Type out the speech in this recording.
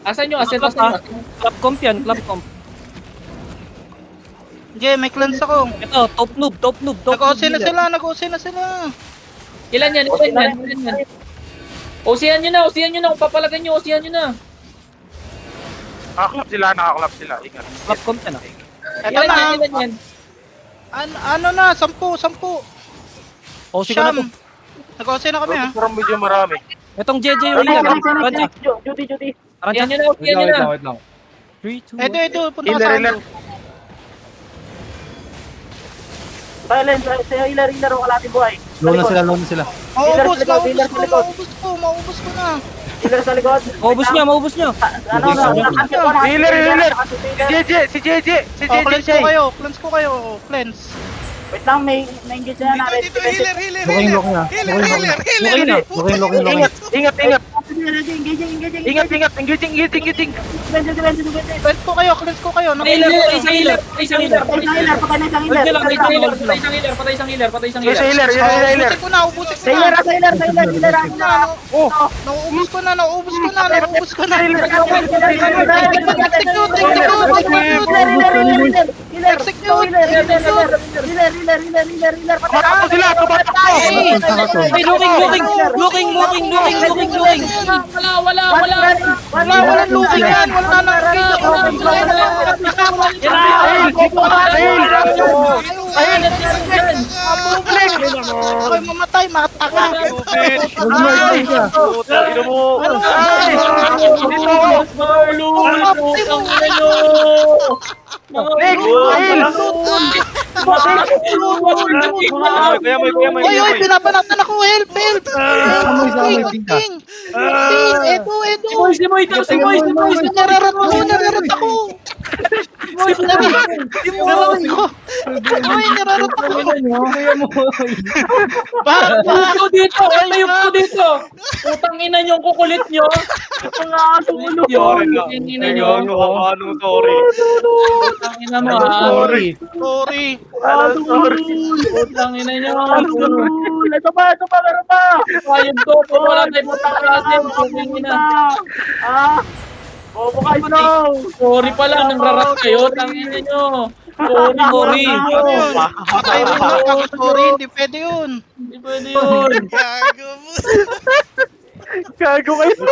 Asan yung asset? Asan yung asset? Club comp yan, club comp. Sige, may cleanse ako. Ito, top noob. Nag-OC na sila, nag-OC na sila. Ilan yan? Ilan yan? Osihan nyo na. Kung papalagan nyo, osihan nyo na. Nakaklap sila. Ingat. Club comp yan ah. Eto na. Ilan yan? Ano na, 10. O, sige na to. Nag-OC na kami ha. Parang medyo marami. Itong JJ yung leader. Rancha. Judy. Rancha. Osihan nyo na, osihan nyo na. Wait lang. 3, 2, Ito, punta ka sa Healer. akin. Silence, healer, wala natin buhay. Low na sila. Maubos Healer sa likod. ko na. Healer sa likod. Maubos nyo. Healer. Si JJ. Cleanse ko kayo. Cleanse. Wait lang, may engage na natin. Dito, healer. Looking lock niya. Ingat. Engaging. Cleanse ko kayo. Patay isang healer. Patay isang healer. Healer. Ubus ko na. Healer. Nauubos ko na. Tumatakbo sila. Hey, looking. Wala looking yan. Wala na. Ay, mamatay. Mataka. Oy, pinapanatan ako. Help. King. Eto. Si Moy. Nararat ako. Tayo po dito. Putang ina nyo, kukulit nyo. Putang ina nyo. Putang ina mo ha. Sorry. Putang ina nyo. Ito pa, meron pa. Ayun to, wala tayo putang klase. Putang ina. Bukain mo na. Sorry pala, nangrarat kayo. Tangina nyo. Sorry. Patay mo na. Sorry, hindi pwede yun. Hindi pwede yun. Gago mo. Gago kayo.